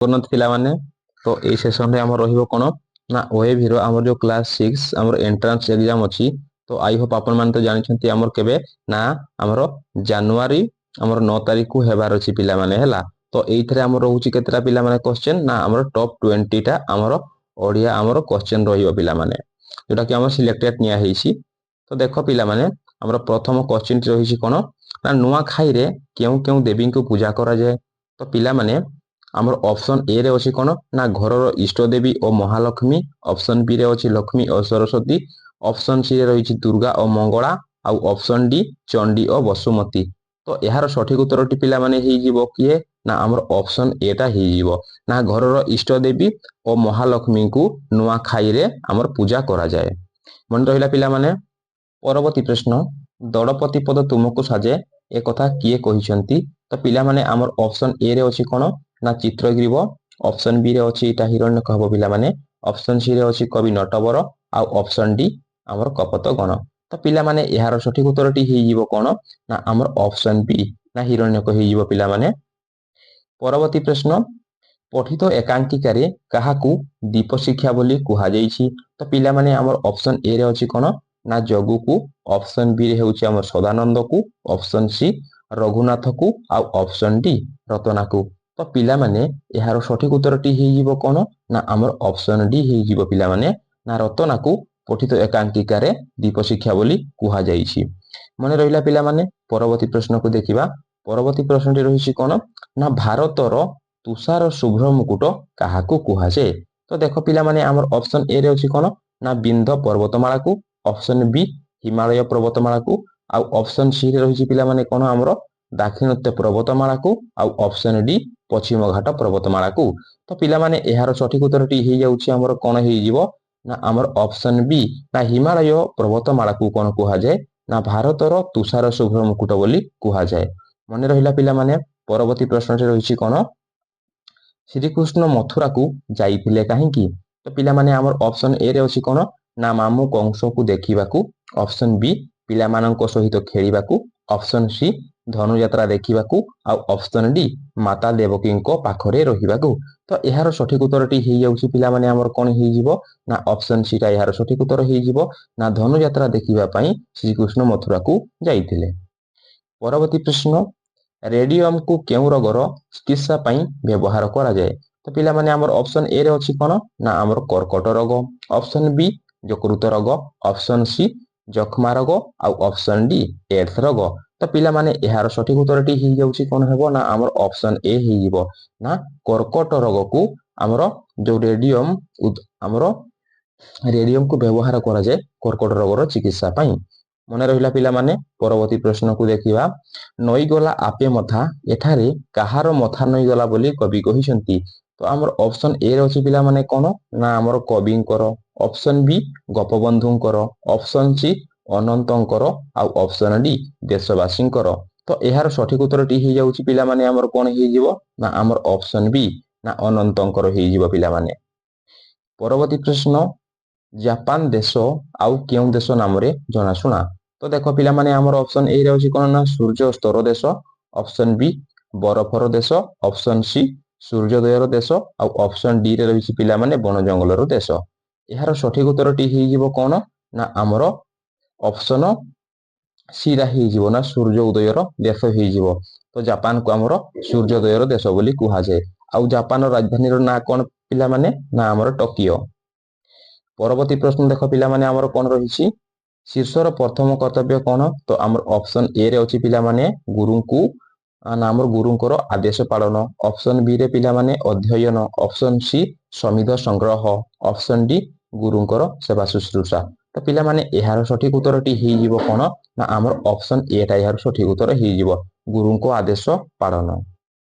କରୁନାହାନ୍ତି ପିଲାମାନେ। ତ ଏଇ ସେସନରେ ଆମର ରହିବ କ'ଣ ନା OAVର ଆମର ଯୋଉ କ୍ଲାସ 6 ଆମର ଏଣ୍ଟ୍ରାନ୍ସ ଏକ୍ଜାମ ଅଛି। ତ ଆଇ ହୋପ ଆପଣମାନେ ତ ଜାଣିଛନ୍ତି ଆମର କେବେ ନା ଆମର ଜାନୁଆରୀ ଆମର 9 ତାରିଖକୁ ହେବାର ଅଛି ପିଲାମାନେ ହେଲା। ତ ଏଇଥିରେ ଆମର ରହୁଛି କେତେଟା ପିଲାମାନେ କ୍ୱେଶ୍ଚନ ନା ଆମର ଟପ୍ 20ଟା ଆମର ଓଡ଼ିଆ ଆମର କ୍ୱେଶ୍ଚନ ରହିବ ପିଲାମାନେ, ଯୋଉଟା କି ଆମର ସିଲେକ୍ଟେଡ ନିଆ ହେଇଛି। ତ ଦେଖ ପିଲାମାନେ ଆମର ପ୍ରଥମ କ୍ୱେଶ୍ଚନଟି ରହିଛି କ'ଣ ନା ନୂଆଖାଇରେ କେଉଁ କେଉଁ ଦେବୀଙ୍କୁ ପୂଜା କରାଯାଏ। ତ ପିଲାମାନେ ଆମର ଅପସନ ଏ ରେ ଅଛି କ'ଣ ନା ଘରର ଇଷ୍ଟ ଦେବୀ ଓ ମହାଲକ୍ଷ୍ମୀ, ଅପସନ ବି ରେ ଅଛି ଲକ୍ଷ୍ମୀ ଓ ସରସ୍ୱତୀ, ଅପସନ ସି ରେ ରହିଛି ଦୁର୍ଗା ଓ ମଙ୍ଗଳା, ଆଉ ଅପସନ ଡି ଚଣ୍ଡୀ ଓ ବସୁମତୀ। ତ ଏହାର ସଠିକ ଉତ୍ତରଟି ପିଲାମାନେ ହେଇଯିବ କିଏ ନା ଆମର ଅପସନ ଏ ଟା ହେଇଯିବ ନା ଘରର ଇଷ୍ଟ ଦେବୀ ଓ ମହାଲକ୍ଷ୍ମୀଙ୍କୁ ନୂଆଖାଇରେ ଆମର ପୂଜା କରାଯାଏ। ମନେ ରହିଲା ପିଲାମାନେ। ପରବର୍ତ୍ତୀ ପ୍ରଶ୍ନ, ଦଳପତି ପଦ ତୁମକୁ ସାଜେ ଏକଥା କିଏ କହିଛନ୍ତି। ତ ପିଲାମାନେ ଆମର ଅପସନ ଏ ରେ ଅଛି କ'ଣ ନା ଚିତ୍ରଗ୍ରୀବ, ଅପସନ ବି ରେ ଅଛି ଏଇଟା ହିରଣ୍ୟକ ହବ ପିଲାମାନେ, ଅପସନ ସି ରେ ଅଛି କବି ନଟବର, ଆଉ ଅପସନ ଡି ଆମର କପୋତଗଣ। ତ ପିଲାମାନେ ଏହାର ସଠିକ ଉତ୍ତରଟି ହେଇଯିବ କ'ଣ ନା ଆମର ଅପସନ ବି ନା ହିରଣ୍ୟକ ହେଇଯିବ ପିଲାମାନେ। ପରବର୍ତ୍ତୀ ପ୍ରଶ୍ନ, ପଠିତ ଏକାଙ୍କିକାରେ କାହାକୁ ଦୀପ ଶିକ୍ଷା ବୋଲି କୁହାଯାଇଛି। ତ ପିଲାମାନେ ଆମର ଅପସନ ଏ ରେ ଅଛି କ'ଣ ନା ଜଗୁକୁ, ଅପସନ ବି ରେ ହେଉଛି ଆମର ସଦାନନ୍ଦକୁ, ଅପସନ ସି ରଘୁନାଥକୁ, ଆଉ ଅପସନ ଡି ରତନାକୁ। ତ ପିଲାମାନେ ଏହାର ସଠିକ ଉତ୍ତରଟି ହେଇଯିବ କ'ଣ ନା ଆମର ଅପସନ ଡି ହେଇଯିବ ପିଲାମାନେ ନା ରତନାକୁ ପଠିତ ଏକାଙ୍କିକାରେ ଦୀପ ଶିକ୍ଷା ବୋଲି କୁହାଯାଇଛି। ମନେ ରହିଲା ପିଲାମାନେ। ପରବର୍ତ୍ତୀ ପ୍ରଶ୍ନକୁ ଦେଖିବା। ପରବର୍ତ୍ତୀ ପ୍ରଶ୍ନଟି ରହିଛି କ'ଣ ନା ଭାରତର ତୁଷାର ଶୁଭ୍ର ମୁକୁଟ କାହାକୁ କୁହାଯାଏ। ତ ଦେଖ ପିଲାମାନେ ଆମର ଅପସନ ଏ ରେ ଅଛି କ'ଣ ନା ବିନ୍ଧ୍ୟ ପର୍ବତମାଳାକୁ, ଅପସନ ବି ହିମାଳୟ ପର୍ବତମାଳାକୁ, ଆଉ ଅପସନ ସି ରେ ରହିଛି ପିଲାମାନେ କ'ଣ ଆମର ଦାକ୍ଷିଣାତ୍ୟ ପର୍ବତମାଳାକୁ, ଆଉ ଅପସନ ଡି ପଶ୍ଚିମ ଘାଟ ପର୍ବତମାଳାକୁ। ତ ପିଲାମାନେ ଏହାର ସଠିକ ଉତ୍ତରଟି ହେଇଯାଉଛି ଆମର କ'ଣ ହେଇଯିବ ନା ଆମର ଅପସନ ବି ନା ହିମାଳୟ ପର୍ବତମାଳାକୁ କ'ଣ କୁହାଯାଏ ନା ଭାରତର ତୁଷାର ଶୁଭ୍ର ମୁକୁଟ ବୋଲି କୁହାଯାଏ। ମନେ ରହିଲା ପିଲାମାନେ। ପରବର୍ତ୍ତୀ ପ୍ରଶ୍ନଟି ରହିଛି କ'ଣ ଶ୍ରୀକୃଷ୍ଣ ମଥୁରାକୁ ଯାଇଥିଲେ କାହିଁକି। ତ ପିଲାମାନେ ଆମର ଅପସନ ଏ ରେ ଅଛି କ'ଣ ନା ମାମୁଁ କଂସକୁ ଦେଖିବାକୁ, ଅପସନ ବି ପିଲାମାନଙ୍କ ସହିତ ଖେଳିବାକୁ, ଅପସନ ସି ଧନୁଯାତ୍ରା ଦେଖିବାକୁ, ଆଉ ଅପସନ ଡି ମାତା ଦେବକୀଙ୍କ ପାଖରେ ରହିବାକୁ। ତ ଏହାର ସଠିକ ଉତ୍ତରଟି ହେଇଯାଉଛି ପିଲାମାନେ ଆମର କ'ଣ ହେଇଯିବ ନା ଅପସନ ସି ଟା ଏହାର ସଠିକ ଉତ୍ତର ହେଇଯିବ ନା ଧନୁଯାତ୍ରା ଦେଖିବା ପାଇଁ ଶ୍ରୀକୃଷ୍ଣ ମଥୁରାକୁ ଯାଇଥିଲେ। ପରବର୍ତ୍ତୀ ପ୍ରଶ୍ନ, ରେଡିୟମକୁ କେଉଁ ରୋଗର ଚିକିତ୍ସା ପାଇଁ ବ୍ୟବହାର କରାଯାଏ। ତ ପିଲାମାନେ ଆମର ଅପସନ ଏ ରେ ଅଛି କ'ଣ ନା ଆମର କର୍କଟ ରୋଗ, ଅପସନ ବି ଯକୃତ ରୋଗ, ଅପସନ ସି ଯକ୍ଷ୍ମା ରୋଗ, ଆଉ ଅପସନ ଡି ଏଡ୍ସ ରୋଗ। ତ ପିଲାମାନେ ଏହାର ସଠିକ ଉତ୍ତରଟି ହେଇଯାଉଛି କ'ଣ ହେବ ନା ଆମର ଅପସନ ଏ ହେଇଯିବ ନା କର୍କଟ ରୋଗକୁ ଆମର ଯୋଉ ରେଡିୟମକୁ ବ୍ୟବହାର କରାଯାଏ କର୍କଟ ରୋଗର ଚିକିତ୍ସା ପାଇଁ। ମନେ ରହିଲା ପିଲାମାନେ। ପରବର୍ତ୍ତୀ ପ୍ରଶ୍ନକୁ ଦେଖିବା। ନଈଗଲା ଆପେ ମଥା ଏଠାରେ କାହାର ମଥା ନଈଗଲା ବୋଲି କବି କହିଛନ୍ତି। ତ ଆମର ଅପସନ ଏ ରେ ଅଛି ପିଲାମାନେ କ'ଣ ନା ଆମର କବିଙ୍କର, ଅପସନ ବି ଗୋପବନ୍ଧୁଙ୍କର, ଅପସନ ସି ଅନନ୍ତଙ୍କର, ଆଉ ଅପସନ ଡି ଦେଶବାସୀଙ୍କର। ତ ଏହାର ସଠିକ ଉତ୍ତରଟି ହେଇଯାଉଛି ପିଲାମାନେ ଆମର କ'ଣ ହେଇଯିବ ନା ଆମର ଅପସନ ବି ନା ଅନନ୍ତଙ୍କର ହେଇଯିବ ପିଲାମାନେ। ପରବର୍ତ୍ତୀ ପ୍ରଶ୍ନ, ଜାପାନ ଦେଶ ଆଉ କେଉଁ ଦେଶ ନାମରେ ଜଣାଶୁଣା। ତ ଦେଖ ପିଲାମାନେ ଆମର ଅପସନ ଏ ରେ ଅଛି କ'ଣ ନା ସୂର୍ଯ୍ୟ ସ୍ତର ଦେଶ, ଅପସନ ବି ବରଫର ଦେଶ, ଅପସନ ସି ସୂର୍ଯ୍ୟୋଦୟର ଦେଶ, ଆଉ ଅପସନ ଡି ରେ ରହିଛି ପିଲାମାନେ ବଣ ଜଙ୍ଗଲର ଦେଶ। ଏହାର ସଠିକ ଉତ୍ତରଟି ହେଇଯିବ କ'ଣ ନା ଆମର ଅପସନ ସି ଟା ହେଇଯିବ ନା ସୂର୍ଯ୍ୟ ଉଦୟର ଦେଶ ହେଇଯିବ। ତ ଜାପାନକୁ ଆମର ସୂର୍ଯ୍ୟୋଦୟର ଦେଶ ବୋଲି କୁହାଯାଏ। ଆଉ ଜାପାନର ରାଜଧାନୀର ନାଁ କ'ଣ ପିଲାମାନେ ନା ଆମର ଟୋକିଓ। ପରବର୍ତ୍ତୀ ପ୍ରଶ୍ନ ଦେଖ ପିଲାମାନେ ଆମର କ'ଣ ରହିଛି ଶୀର୍ଷର ପ୍ରଥମ କର୍ତ୍ତବ୍ୟ କ'ଣ। ତ ଆମର ଅପସନ ଏ ରେ ଅଛି ପିଲାମାନେ ଗୁରୁଙ୍କୁ ନା ଆମର ଗୁରୁଙ୍କର ଆଦେଶ ପାଳନ, ଅପସନ ବି ରେ ପିଲାମାନେ ଅଧ୍ୟୟନ, ଅପସନ ସି ସମିଧ ସଂଗ୍ରହ, ଅପସନ ଡି ଗୁରୁଙ୍କର ସେବା ଶୁଶ୍ରୂଷା। ତ ପିଲାମାନେ ଏହାର ସଠିକ ଉତ୍ତରଟି ହେଇଯିବ କ'ଣ ନା ଆମର ଅପସନ ଏ ଟା ଏହାର ସଠିକ ଉତ୍ତର ହେଇଯିବ ଗୁରୁଙ୍କ ଆଦେଶ ପାଳନ।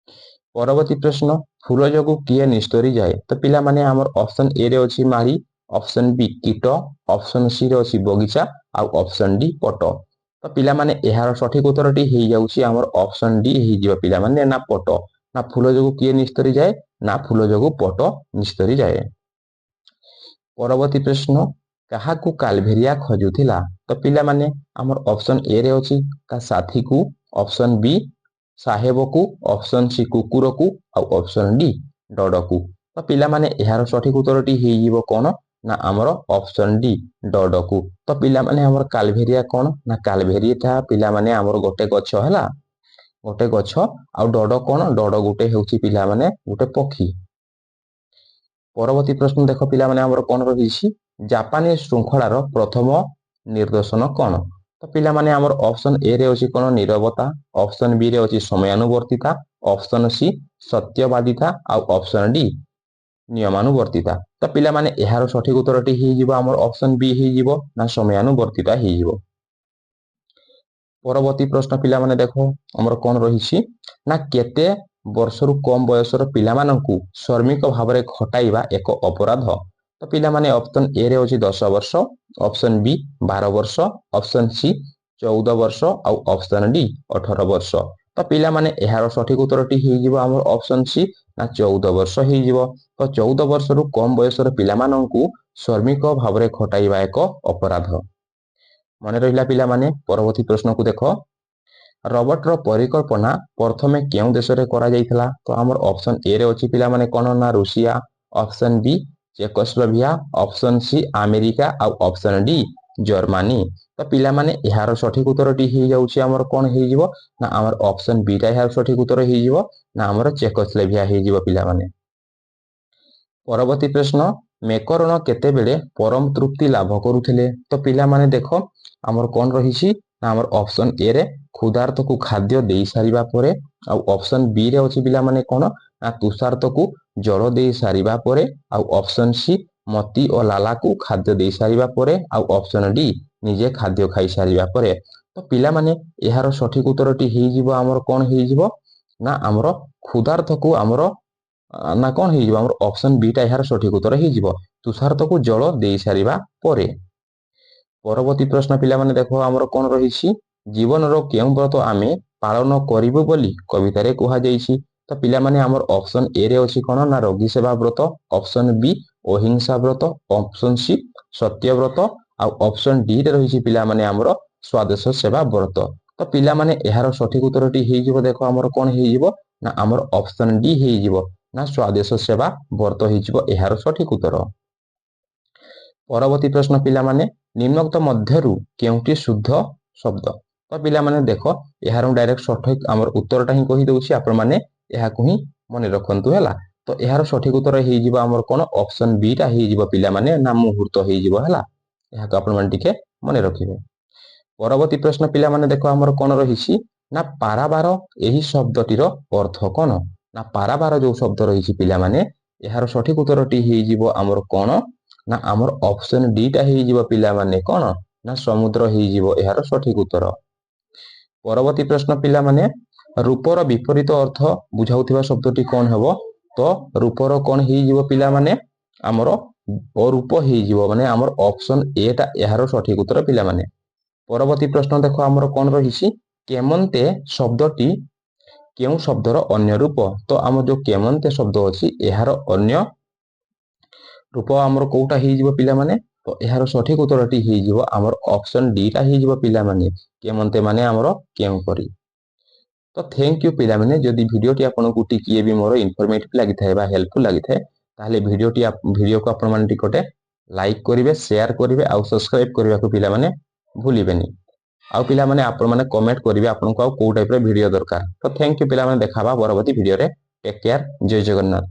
ପରବର୍ତ୍ତୀ ପ୍ରଶ୍ନ, ଫୁଲ ଯୋଗୁଁ କିଏ ନିସ୍ତରୀ ଯାଏ। ତ ପିଲାମାନେ ଆମର ଅପସନ ଏ ରେ ଅଛି ମାଳି, ଅପସନ ବି କୀଟ, ଅପସନ ସି ରେ ଅଛି ବଗିଚା, ଆଉ ଅପସନ ଡି ପଟ। ତ ପିଲାମାନେ ଏହାର ସଠିକ ଉତ୍ତରଟି ହେଇଯାଉଛି ଆମର ଅପସନ ଡି ହେଇଯିବ ପିଲାମାନେ ନା ପଟ। ନା ଫୁଲ ଯୋଗୁଁ କିଏ ନିସ୍ତରୀ ଯାଏ ନା ଫୁଲ ଯୋଗୁଁ ପଟ ନିସ୍ତରୀ ଯାଏ। ପରବର୍ତ୍ତୀ ପ୍ରଶ୍ନ, କାହାକୁ କାଲଭେରିଆ ଖୋଜୁଥିଲା। ତ ପିଲାମାନେ ଆମର ଅପସନ ଏ ରେ ଅଛି ତା ସାଥୀକୁ, ଅପସନ ବି ସାହେବକୁ, ଅପସନ ସି କୁକୁରକୁ, ଆଉ ଅପସନ ଡି ଡଡକୁ। ତ ପିଲାମାନେ ଏହାର ସଠିକ ଉତ୍ତରଟି ହେଇଯିବ କଣ ନା ଆମର ଅପସନ ଡି ଡଡକୁ। ତ ପିଲାମାନେ ଆମର କାଲଭେରିଆ କଣ ନା କାଲଭେରିଆ ପିଲାମାନେ ଆମର ଗୋଟେ ଗଛ ହେଲା, ଗୋଟେ ଗଛ। ଆଉ ଡଡ କଣ ଡଡ ଗୋଟେ ହେଉଛି ପିଲାମାନେ ଗୋଟେ ପକ୍ଷୀ। ପରବର୍ତ୍ତୀ ପ୍ରଶ୍ନ ଦେଖ ପିଲାମାନେ ଆମର କଣ ରହିଛି ଜାପାନୀ ଶୃଙ୍ଖଳାର ପ୍ରଥମ ନିର୍ଦ୍ଦେଶନ କଣ? ତ ପିଲାମାନେ ଆମର ଅପସନ ଏ ରେ ଅଛି କଣ ନିରବତା, ଅପସନ ବି ରେ ଅଛି ସମୟାନୁବର୍ତ୍ତିତା, ଅପସନ ସି ସତ୍ୟବାଦିତା ଆଉ ଅପସନ ଡି ନିୟମାନୁବର୍ତ୍ତିତା। ତ ପିଲାମାନେ ଏହାର ସଠିକ ଉତ୍ତରଟି ହେଇଯିବ ଆମର ଅପସନ ବି ହେଇଯିବ ନା ସମୟାନୁବର୍ତ୍ତିତା ହେଇଯିବ। ପରବର୍ତ୍ତୀ ପ୍ରଶ୍ନ ପିଲାମାନେ ଦେଖ ଆମର କଣ ରହିଛି ନା କେତେ ବର୍ଷରୁ କମ ବୟସର ପିଲାମାନଙ୍କୁ ଶ୍ରମିକ ଭାବରେ ଖଟାଇବା ଏକ ଅପରାଧ? ତ ପିଲାମାନେ ଅପସନ ଏ ରେ ଅଛି 10 ବର୍ଷ, ଅପସନ ବି 12 ବର୍ଷ, ଅପସନ ସି 14 ବର୍ଷ ଆଉ ଅପସନ ଡି 18 ବର୍ଷ। ତ ପିଲାମାନେ ଏହାର ସଠିକ ଉତ୍ତରଟି ହେଇଯିବ ଆମର ଅପସନ ସି ନା 14 ବର୍ଷ ହେଇଯିବ। ତ 14 ବର୍ଷରୁ କମ ବୟସର ପିଲାମାନଙ୍କୁ ଶ୍ରମିକ ଭାବରେ ଖଟାଇବା ଏକ ଅପରାଧ। ମନେ ରହିଲା ପିଲାମାନେ। ପରବର୍ତ୍ତୀ ପ୍ରଶ୍ନକୁ ଦେଖ ରବଟର ପରିକଳ୍ପନା ପ୍ରଥମେ କେଉଁ ଦେଶରେ କରାଯାଇଥିଲା? ତ ଆମର ଅପସନ ଏ ରେ ଅଛି ପିଲାମାନେ କଣ ନା ରୁଷିଆ, ଅପସନ ବି ଚେକୋସ୍ଲୋଭିଆ, ଅପସନ ସି ଆମେରିକା ଆଉ ଅପସନ ଡି ଜର୍ମାନୀ। ତ ପିଲାମାନେ ଏହାର ସଠିକ ଉତ୍ତରଟି ହେଇଯାଉଛି ଆମର କଣ ହେଇଯିବ ନା ଆମର ଅପସନ ବି ଟା ଏହାର ସଠିକ ଉତ୍ତର ହେଇଯିବ ନା ଆମର ଚେକୋସ୍ଲୋଭିଆ ହେଇଯିବ ପିଲାମାନେ। ପରବର୍ତ୍ତୀ ପ୍ରଶ୍ନ ମେକରଣ କେତେବେଳେ ପରମ ତୃପ୍ତି ଲାଭ କରୁଥିଲେ? ତ ପିଲାମାନେ ଦେଖ ଆମର କଣ ରହିଛି ନା ଆମର ଅପସନ ଏ ରେ କ୍ଷୁଧାର୍ତକୁ ଖାଦ୍ୟ ଦେଇ ସାରିବା ପରେ, ଆଉ ଅପସନ ବି ରେ ଅଛି ପିଲାମାନେ କଣ ନା ତୁଷାର୍ତକୁ ଜଳ ଦେଇ ସାରିବା ପରେ, ଆଉ ଅପସନ ସି ମତି ଓ ଲାଲାକୁ ଖାଦ୍ୟ ଦେଇ ସାରିବା ପରେ, ଆଉ ଅପସନ ଡି ନିଜେ ଖାଦ୍ୟ ଖାଇ ସାରିବା ପରେ। ତ ପିଲାମାନେ ଏହାର ସଠିକ ଉତ୍ତରଟି ହେଇଯିବ ଆମର କଣ ହେଇଯିବ ନା ଆମର କ୍ଷୁଧାର୍ତକୁ ଆମର ନା କଣ ହେଇଯିବ ଆମର ଅପସନ ବି ଟା ଏହାର ସଠିକ ଉତ୍ତର ହେଇଯିବ ତୁଷାର୍ତକୁ ଜଳ ଦେଇ ସାରିବା ପରେ। ପରବର୍ତ୍ତୀ ପ୍ରଶ୍ନ ପିଲାମାନେ ଦେଖ ଆମର କଣ ରହିଛି ଜୀବନର କେଉଁ ବ୍ରତ ଆମେ ପାଳନ କରିବୁ ବୋଲି କବିତାରେ କୁହାଯାଇଛି? ତ ପିଲାମାନେ ଆମର ଅପସନ ଏ ରେ ଅଛି କଣ ନା ରୋଗୀ ସେବା ବ୍ରତ, ଅପସନ ବି ଅହିଂସା ବ୍ରତ, ଅପସନ ସି ସତ୍ୟ ବ୍ରତ ଆଉ ଅପସନ ଡି ରେ ରହିଛି ପିଲାମାନେ ଆମର ସ୍ଵାଦେଶ ସେବା ବ୍ରତ। ତ ପିଲାମାନେ ଏହାର ସଠିକ ଉତ୍ତରଟି ହେଇଯିବ ଦେଖ ଆମର କଣ ହେଇଯିବ ନା ଆମର ଅପସନ ଡି ହେଇଯିବ ନା ସ୍ଵାଦେଶ ସେବା ବ୍ରତ ହେଇଯିବ ଏହାର ସଠିକ ଉତ୍ତର। ପରବର୍ତ୍ତୀ ପ୍ରଶ୍ନ ପିଲାମାନେ ନିମ୍ନୋକ୍ତ ମଧ୍ୟରୁ କେଉଁଟି ଶୁଦ୍ଧ ଶବ୍ଦ? ତ ପିଲାମାନେ ଦେଖ ଏହାର ଡାଇରେକ୍ଟ ସଠିକ ଆମର ଉତ୍ତରଟା ହିଁ କହିଦଉଛି, ଆପଣମାନେ ଏହାକୁ ହିଁ ମନେ ରଖନ୍ତୁ ହେଲା। ତ ଏହାର ସଠିକ ଉତ୍ତର ହେଇଯିବ ଆମର କଣ ଅପସନ ବି ଟା ହେଇଯିବ ପିଲାମାନେ ନା ମୁହୂର୍ତ୍ତ ହେଇଯିବ ହେଲା। ଏହାକୁ ଆପଣମାନେ ଟିକେ ମନେ ରଖିବେ। ପରବର୍ତ୍ତୀ ପ୍ରଶ୍ନ ପିଲାମାନେ ଦେଖ ଆମର କଣ ରହିଛି ନା ପାରାବାର ଏହି ଶବ୍ଦଟିର ଅର୍ଥ କଣ? ନା ପାରାବାର ଯୋଉ ଶବ୍ଦ ରହିଛି ପିଲାମାନେ ଏହାର ସଠିକ ଉତ୍ତରଟି ହେଇଯିବ ଆମର କଣ ନା ଆମର ଅପସନ ଡି ଟା ହେଇଯିବ ପିଲାମାନେ କଣ ନା ସମୁଦ୍ର ହେଇଯିବ ଏହାର ସଠିକ ଉତ୍ତର। ପରବର୍ତ୍ତୀ ପ୍ରଶ୍ନ ପିଲାମାନେ ରୂପର ବିପରୀତ ଅର୍ଥ ବୁଝାଉଥିବା ଶବ୍ଦଟି କଣ ହେବ? ତ ରୂପର କଣ ହେଇଯିବ ପିଲାମାନେ ଆମର ଅରୂପ ହେଇଯିବ, ମାନେ ଆମର ଅପସନ ଏ ଟା ଏହାର ସଠିକ ଉତ୍ତର ପିଲାମାନେ। ପରବର୍ତ୍ତୀ ପ୍ରଶ୍ନ ଦେଖ ଆମର କଣ ରହିଛି କେମନ୍ତେ ଶବ୍ଦଟି କେଉଁ ଶବ୍ଦର ଅନ୍ୟ ରୂପ? ତ ଆମର ଯୋଉ କେମନ୍ତେ ଶବ୍ଦ ଅଛି ଏହାର ଅନ୍ୟ ରୂପ ଆମର କୋଉଟା ହେଇଯିବ ପିଲାମାନେ? ତ ଏହାର ସଠିକ ଉତ୍ତରଟି ହେଇଯିବ ଆମର ଅପସନ ଡି ଟା ହେଇଯିବ ପିଲାମାନେ କେମନ୍ତେ ମାନେ ଆମର କେଉଁପରି। ତ ଥ୍ୟାଙ୍କ ୟୁ ପିଲାମାନେ। ଯଦି ଭିଡ଼ିଓଟି ଆପଣଙ୍କୁ ଟିକିଏ ବି ମୋର ଇନଫର୍ମେଟିଭ ଲାଗିଥାଏ ବା ହେଲ୍ପଫୁଲ ଲାଗିଥାଏ ତାହେଲେ ଭିଡ଼ିଓକୁ ଆପଣମାନେ ଟିକେ ଲାଇକ୍ କରିବେ, ସେୟାର କରିବେ ଆଉ ସବସ୍କ୍ରାଇବ କରିବାକୁ ପିଲାମାନେ ଭୁଲିବେନି। ଆଉ ପିଲାମାନେ ଆପଣମାନେ କମେଣ୍ଟ କରିବେ ଆପଣଙ୍କୁ ଆଉ କୋଉ ଟାଇପର ଭିଡ଼ିଓ ଦରକାର। ତ ଥ୍ୟାଙ୍କ ୟୁ ପିଲାମାନେ, ଦେଖା ହବା ପରବର୍ତ୍ତୀ ଭିଡ଼ିଓରେ। ଟେକ୍ କେୟାର, ଜୟ ଜଗନ୍ନାଥ।